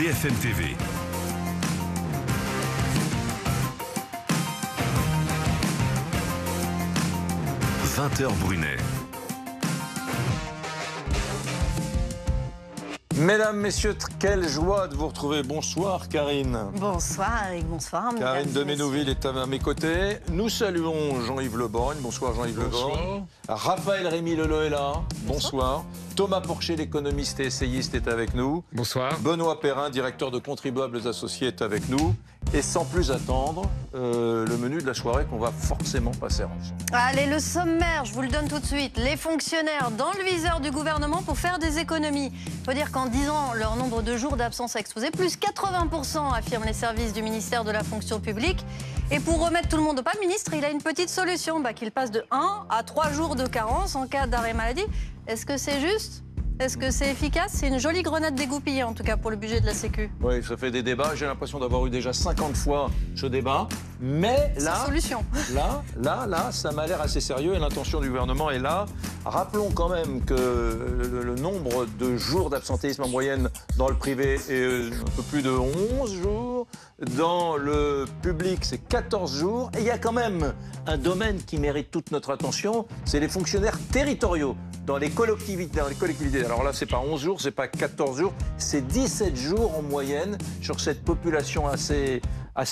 BFM TV. 20h Brunet. Mesdames, messieurs, quelle joie de vous retrouver. Bonsoir Karine. Bonsoir Eric, bonsoir. Karine de Ménouville est à mes côtés. Nous saluons Jean-Yves Le Borgne. Bonsoir Jean-Yves Le Borgne. Raphaël Rémy Leleu est là. Bonsoir. Thomas Porcher, l'économiste et essayiste, est avec nous. Bonsoir. Benoît Perrin, directeur de Contribuables Associés, est avec nous. Et sans plus attendre, le menu de la soirée qu'on va forcément passer ensemble. Allez, le sommaire, je vous le donne tout de suite. Les fonctionnaires dans le viseur du gouvernement pour faire des économies. Il faut dire qu'en 10 ans, leur nombre de jours d'absence a explosé. Plus 80%, affirment les services du ministère de la fonction publique. Et pour remettre tout le monde au pas, le ministre, il a une petite solution. Qu'il passe de 1 à 3 jours de carence en cas d'arrêt maladie. Est-ce que c'est juste ? Est-ce que c'est efficace? C'est une jolie grenade dégoupillée, en tout cas, pour le budget de la Sécu. Oui, ça fait des débats. J'ai l'impression d'avoir eu déjà 50 fois ce débat. Mais là, solution. Là, ça m'a l'air assez sérieux et l'intention du gouvernement est là. Rappelons quand même que le nombre de jours d'absentéisme en moyenne dans le privé est un peu plus de 11 jours. Dans le public, c'est 14 jours. Et il y a quand même un domaine qui mérite toute notre attention, c'est les fonctionnaires territoriaux. Dans les collectivités. Alors là, c'est pas 11 jours, c'est pas 14 jours, c'est 17 jours en moyenne sur cette population assez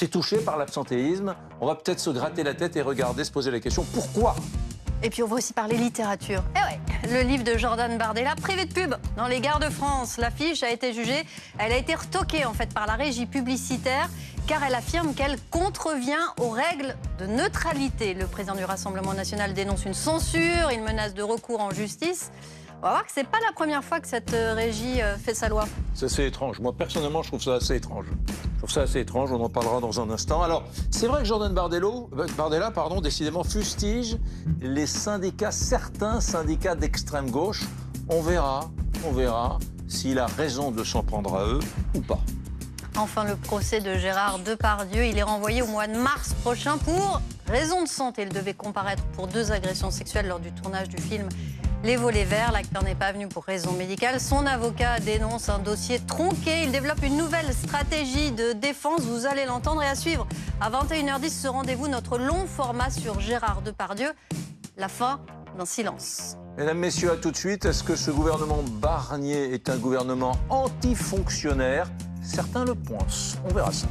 touchée par l'absentéisme. On va peut-être se gratter la tête et regarder, se poser la question, pourquoi ? Et puis on va aussi parler littérature. Eh ouais, le livre de Jordan Bardella, privé de pub, dans les gares de France. L'affiche a été jugée, elle a été retoquée en fait par la régie publicitaire, car elle affirme qu'elle contrevient aux règles de neutralité. Le président du Rassemblement national dénonce une censure, il menace de recours en justice. On va voir que c'est pas la première fois que cette régie fait sa loi. C'est assez étrange. Moi, personnellement, je trouve ça assez étrange. On en parlera dans un instant. Alors, c'est vrai que Jordan Bardella, décidément fustige les syndicats, certains syndicats d'extrême gauche. On verra s'il a raison de s'en prendre à eux ou pas. Enfin, le procès de Gérard Depardieu, il est renvoyé au mois de mars prochain pour raison de santé. Il devait comparaître pour 2 agressions sexuelles lors du tournage du film Les Volets Verts. L'acteur n'est pas venu pour raison médicale. Son avocat dénonce un dossier tronqué. Il développe une nouvelle stratégie de défense. Vous allez l'entendre. Et à suivre, à 21h10, ce rendez-vous, notre long format sur Gérard Depardieu. La fin d'un silence. Mesdames, messieurs, à tout de suite. Est-ce que ce gouvernement Barnier est un gouvernement anti-fonctionnaire ? Certains le pensent. On verra ça.